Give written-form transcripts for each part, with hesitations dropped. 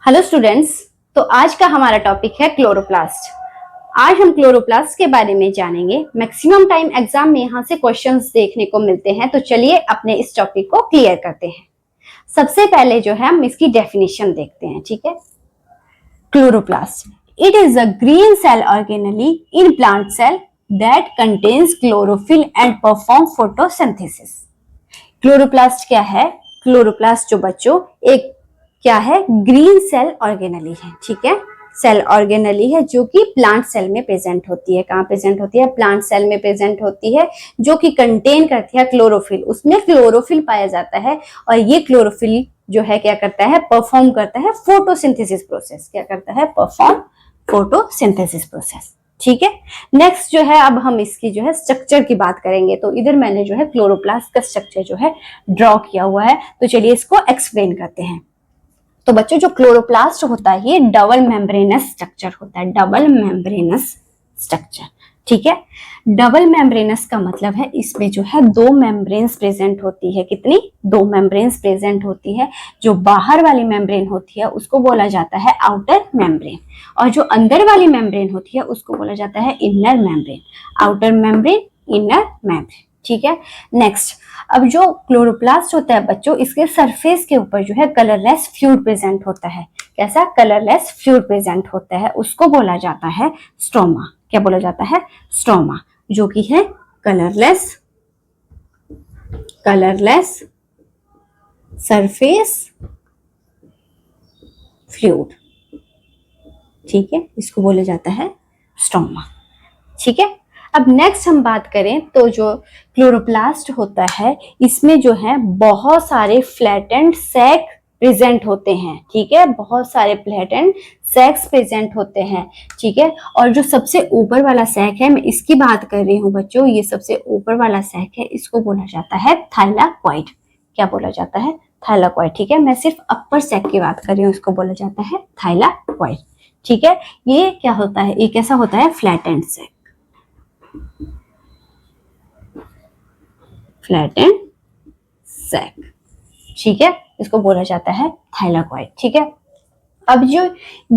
Hello students. तो आज का हमारा टॉपिक है क्लोरोप्लास्ट। आज हम क्लोरोप्लास्ट के बारे में जानेंगे। मैक्सिमम टाइम एग्जाम में यहाँ से क्वेश्चंस देखने को मिलते हैं, तो चलिए अपने इस टॉपिक को क्लियर करते हैं। सबसे पहले जो है हम इसकी डेफिनेशन देखते हैं। ठीक है, chloroplast it is a green cell organelle in plant cell that contains chlorophyll and perform photosynthesis. Chloroplast क्या है? क्लोरोप्लास्ट जो बच्चों एक क्या है, ग्रीन सेल ऑर्गेनली है। ठीक है, सेल ऑर्गेनली है जो कि प्लांट सेल में प्रेजेंट होती है। कहाँ प्रेजेंट होती है? प्लांट सेल में प्रेजेंट होती है, जो कि कंटेन करती है क्लोरोफिल। उसमें क्लोरोफिल पाया जाता है और ये क्लोरोफिल जो है क्या करता है? परफॉर्म करता है फोटोसिंथेसिस प्रोसेस। क्या करता है? Perform photosynthesis process. ठीक है, नेक्स्ट जो है अब हम इसकी जो है स्ट्रक्चर की बात करेंगे। तो इधर मैंने जो है क्लोरोप्लास्ट का स्ट्रक्चर जो है ड्रॉ किया हुआ है, तो चलिए इसको एक्सप्लेन करते हैं। तो बच्चों जो क्लोरोप्लास्ट होता है ये डबल मेम्ब्रेनस स्ट्रक्चर होता है। Double membranous structure. ठीक है, डबल मेम्ब्रेनस का मतलब है इसमें जो है दो मेम्ब्रेन्स प्रेजेंट होती है। कितनी? दो मेम्ब्रेन्स प्रेजेंट होती है। जो बाहर वाली मेम्ब्रेन होती है उसको बोला जाता है आउटर मेम्ब्रेन, और जो अंदर वाली मेम्ब्रेन होती है उसको बोला जाता है inner membrane. Outer membrane, inner membrane. ठीक है, नेक्स्ट अब जो क्लोरोप्लास्ट होता है बच्चों, इसके सरफेस के ऊपर जो है कलरलेस फ्लूइड प्रेजेंट होता है। कैसा? कलरलेस फ्लूइड प्रेजेंट होता है, उसको बोला जाता है स्ट्रोमा। क्या बोला जाता है? स्ट्रोमा, जो कि है कलरलेस सरफेस फ्लूइड। ठीक है, इसको बोला जाता है स्ट्रोमा। ठीक है, अब नेक्स्ट हम बात करें तो जो क्लोरोप्लास्ट होता है इसमें जो है बहुत सारे फ्लैटेंड सैक प्रेजेंट होते हैं। ठीक है, बहुत सारे फ्लैटेंड सैक्स प्रेजेंट होते हैं। ठीक है, और जो सबसे ऊपर वाला सैक है, मैं इसकी बात कर रही हूँ बच्चों, ये सबसे ऊपर वाला सैक है, इसको बोला जाता है थाइलाकॉइड। क्या बोला जाता है? थाइलाकॉइड। ठीक है, मैं सिर्फ अपर सैक की बात कर रही हूँ, इसको बोला जाता है थाइलाकॉइड। ठीक है, ये क्या होता है? ये कैसा होता है? Flattened sac. Flattened sac. ठीक है, इसको बोला जाता है थाइलाकॉइड। ठीक है, अब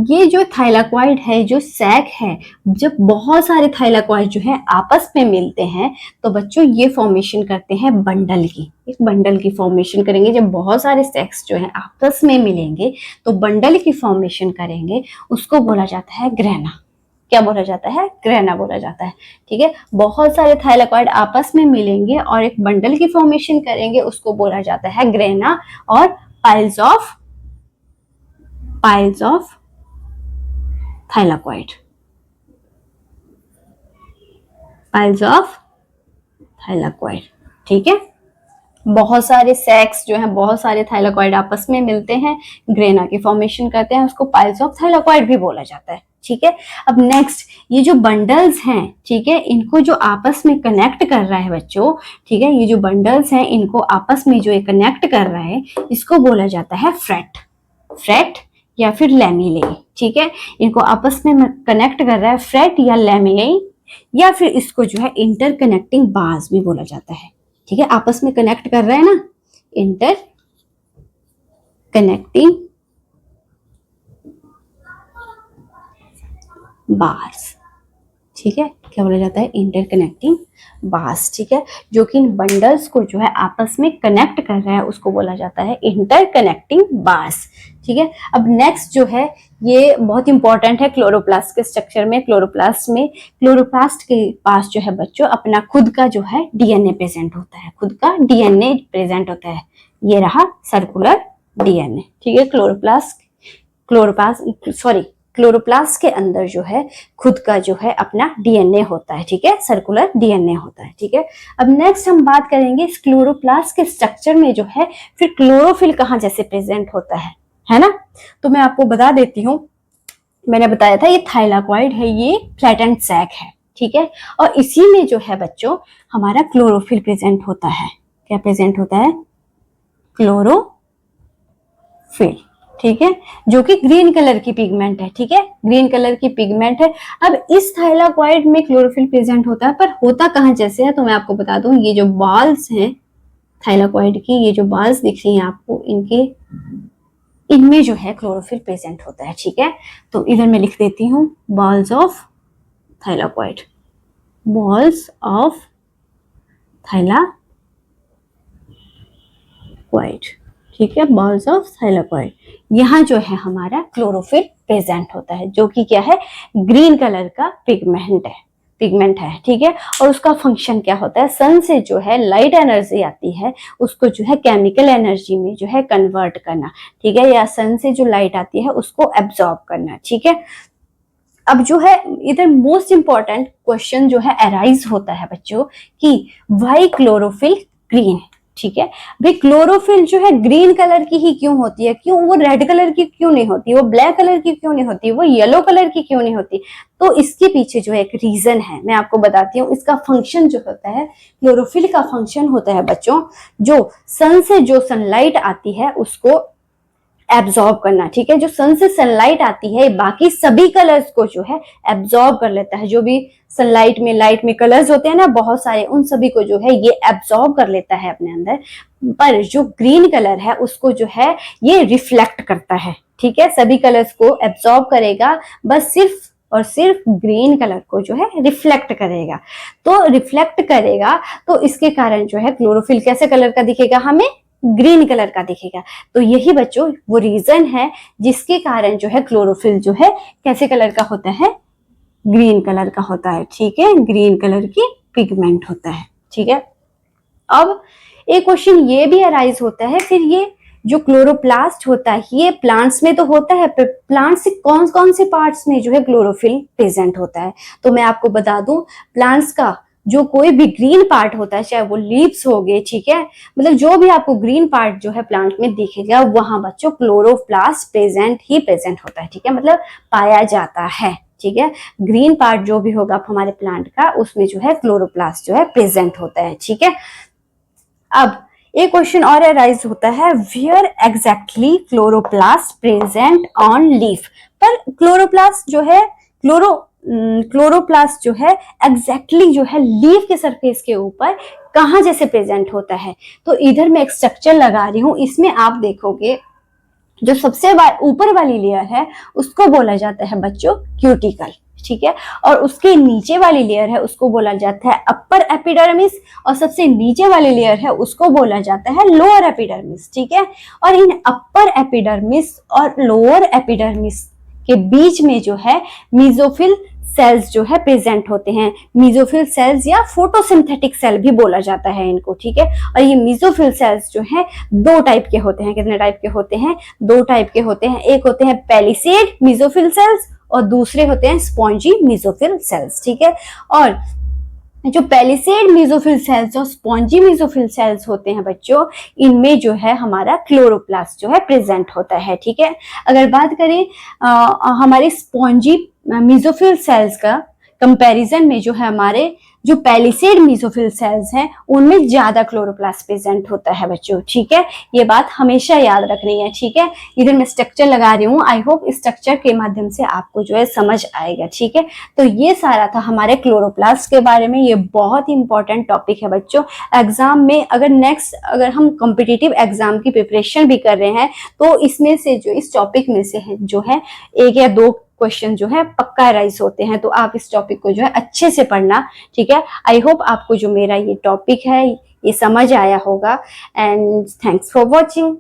ये जो थाइलाकॉइड है, जो सैक है, जब बहुत सारे थाइलाकॉइड जो है आपस में मिलते हैं तो बच्चों ये फॉर्मेशन करते हैं बंडल की। एक बंडल की फॉर्मेशन करेंगे। जब बहुत सारे सैक्स जो है आपस में मिलेंगे तो बंडल की फॉर्मेशन करेंगे, उसको बोला जाता है ग्रेना। क्या बोला जाता है? ग्रेना बोला जाता है। ठीक है, बहुत सारे थाइलाकॉइड आपस में मिलेंगे और एक बंडल की फॉर्मेशन करेंगे, उसको बोला जाता है ग्रेना। और piles of thylakoid. Piles of thylakoid. ठीक है, बहुत सारे सैक्स जो है, बहुत सारे थाइलाकॉइड आपस में मिलते हैं, ग्रेना की फॉर्मेशन करते हैं, उसको पाइल्स ऑफ थाइलाकॉइड भी बोला जाता है। ठीक है, अब नेक्स्ट ये जो बंडल्स हैं, ठीक है, इनको जो आपस में कनेक्ट कर रहा है बच्चों, ठीक है, ये जो बंडल्स हैं इनको आपस में जो कनेक्ट कर रहा है, इसको बोला जाता है फ्रेट या फिर लैमिले। ठीक है, इनको आपस में कनेक्ट कर रहा है फ्रेट या लैमिले, या फिर इसको जो है इंटरकनेक्टिंग बार्स भी बोला जाता है। ठीक है, आपस में कनेक्ट कर रहा है ना, इंटर कनेक्टिंग बार्स। ठीक है, क्या बोला जाता है? Interconnecting bars. ठीक है, जो कि इन बंडल्स को जो है आपस में कनेक्ट कर रहा है, उसको बोला जाता है इंटरकनेक्टिंग बार्स। ठीक है, अब नेक्स्ट जो है ये बहुत इंपॉर्टेंट है क्लोरोप्लास्ट के स्ट्रक्चर में। क्लोरोप्लास्ट के पास जो है बच्चों अपना खुद का जो है डीएनए प्रेजेंट होता है। खुद का डीएनए प्रेजेंट होता है। ये रहा सर्कुलर डीएनए। ठीक है, क्लोरोप्लास्ट के अंदर जो है खुद का जो है अपना डीएनए होता है। ठीक है, सर्कुलर डीएनए होता है। ठीक है, अब नेक्स्ट हम बात करेंगे इस क्लोरोप्लास्ट के स्ट्रक्चर में जो है फिर क्लोरोफिल कहाँ जैसे प्रेजेंट होता है ना? तो मैं आपको बता देती हूँ, मैंने बताया था ये थाइलाकॉइड है, ये फ्लैटेंड सैक है। ठीक है, और इसी में जो है बच्चों हमारा क्लोरोफिल प्रेजेंट होता है। क्या प्रेजेंट होता है? क्लोरोफिल। ठीक है, जो कि ग्रीन कलर की पिगमेंट है। ठीक है, ग्रीन कलर की पिगमेंट है। अब इस थाइलाकॉइड में क्लोरोफिल प्रेजेंट होता है, पर होता कहाँ जैसे है? तो मैं आपको बता दूं, ये जो बाल्स हैं थाइलाकॉइड की, ये जो बाल्स दिख रही हैं आपको, इनके इनमें जो है क्लोरोफिल प्रेजेंट होता है। ठीक है, तो इधर मैं लिख देती हूँ balls of thylakoid, balls of thylakoid. ठीक है, बॉल्स ऑफ थाइलाकोइड, यहाँ जो है हमारा क्लोरोफिल प्रेजेंट होता है, जो कि क्या है, ग्रीन कलर का पिगमेंट है। ठीक है, और उसका फंक्शन क्या होता है, सन से जो है लाइट एनर्जी आती है उसको जो है केमिकल एनर्जी में जो है कन्वर्ट करना। ठीक है, या सन से जो लाइट आती है उसको एब्जॉर्ब करना। ठीक है, अब जो है इधर मोस्ट इंपॉर्टेंट क्वेश्चन जो है अराइज होता है बच्चों कि व्हाई क्लोरोफिल ग्रीन। ठीक है, भाई क्लोरोफिल जो है ग्रीन कलर की ही क्यों होती है, क्यों वो रेड कलर की क्यों नहीं होती, वो ब्लैक कलर की क्यों नहीं होती, वो येलो कलर की क्यों नहीं होती। तो इसके पीछे जो है एक रीजन है, मैं आपको बताती हूँ। इसका फंक्शन जो होता है, क्लोरोफिल का फंक्शन होता है बच्चों, जो सन से जो सनलाइट आती है उसको एब्जॉर्ब करना। ठीक है, जो सन से सनलाइट आती है बाकी सभी कलर्स को जो है एब्जॉर्ब कर लेता है। जो भी सनलाइट में, लाइट में कलर्स होते हैं ना बहुत सारे, उन सभी को जो है ये एब्जॉर्ब कर लेता है अपने अंदर। पर जो ग्रीन कलर है उसको जो है ये रिफ्लेक्ट करता है। ठीक है, सभी कलर्स को एब्जॉर्ब करेगा, बस सिर्फ और सिर्फ ग्रीन कलर को जो है रिफ्लेक्ट करेगा। तो रिफ्लेक्ट करेगा तो इसके कारण जो है क्लोरोफिल कैसे कलर का दिखेगा, हमें ग्रीन कलर का दिखेगा। तो यही बच्चों वो रीजन है जिसके कारण जो है क्लोरोफिल जो है कैसे कलर का होता है, ग्रीन कलर का होता है। ठीक है, ग्रीन कलर की पिगमेंट होता है। ठीक है, अब एक क्वेश्चन ये भी अराइज होता है, फिर ये जो क्लोरोप्लास्ट होता है ये प्लांट्स में तो होता है, प्लांट्स से कौन कौन से पार्ट्स में जो है क्लोरोफिल प्रेजेंट होता है। तो मैं आपको बता दूं, प्लांट्स का जो कोई भी ग्रीन पार्ट होता है, चाहे वो लीव्स हो गए, ठीक है, मतलब जो भी आपको ग्रीन पार्ट जो है प्लांट में दिखेगा वहां बच्चों क्लोरोप्लास्ट प्रेजेंट होता है। ठीक है, मतलब पाया जाता है। ठीक है, ग्रीन पार्ट जो भी होगा हमारे प्लांट का उसमें जो है क्लोरोप्लास्ट जो है प्रेजेंट होता है। ठीक है, अब एक क्वेश्चन और अराइज होता है, where exactly chloroplast present on leaf. पर क्लोरोप्लास्ट जो है क्लोरोप्लास्ट जो है एग्जैक्टली जो है लीफ के सरफेस के ऊपर कहां जैसे प्रेजेंट होता है। तो इधर मैं एक स्ट्रक्चर लगा रही हूं, इसमें आप देखोगे जो सबसे ऊपर वाली लेयर है उसको बोला जाता है बच्चों क्यूटिकल। ठीक है, और उसके नीचे वाली लेयर है उसको बोला जाता है अपर एपिडर्मिस, और सबसे नीचे वाली लेयर है उसको बोला जाता है लोअर एपिडर्मिस। ठीक है, और इन अपर एपिडर्मिस और लोअर एपिडर्मिस के बीच में जो है मीजोफिल सेल्स जो है प्रेजेंट होते हैं। मीजोफिल सेल्स या फोटोसिंथेटिक सेल भी बोला जाता है इनको। ठीक है, और ये मीजोफिल सेल्स जो है दो टाइप के होते हैं। कितने टाइप के होते हैं, दो टाइप के होते हैं। एक होते हैं पैलिसेड मीजोफिल सेल्स और दूसरे होते हैं स्पॉन्जी मीजोफिल सेल्स। ठीक है, और जो पैलिसेड मीजोफिल सेल्स और स्पॉन्जी मीजोफिल सेल्स होते हैं बच्चों, इनमें जो है हमारा क्लोरोप्लास्ट जो है प्रेजेंट होता है। ठीक है, अगर बात करें हमारे स्पॉन्जी मीजोफिल सेल्स का कंपैरिजन में जो है हमारे जो पैलिसेड मीजोफिल सेल्स हैं उनमें ज्यादा क्लोरोप्लास्ट प्रेजेंट होता है बच्चों। ठीक है, ये बात हमेशा याद रखनी है। ठीक है, इधर मैं स्ट्रक्चर लगा रही हूँ, आई होप इस स्ट्रक्चर के माध्यम से आपको जो है समझ आएगा। ठीक है, तो ये सारा था हमारे क्लोरोप्लास्ट के बारे में। ये बहुत ही इंपॉर्टेंट टॉपिक है बच्चों। एग्जाम में अगर हम कॉम्पिटिटिव एग्जाम की प्रिपरेशन भी कर रहे हैं तो इसमें से जो इस टॉपिक में से है जो है एक या दो क्वेश्चन जो है पक्का राइज होते हैं। तो आप इस टॉपिक को जो है अच्छे से पढ़ना। ठीक है, आई होप आपको जो मेरा ये टॉपिक है ये समझ आया होगा। And thanks for watching.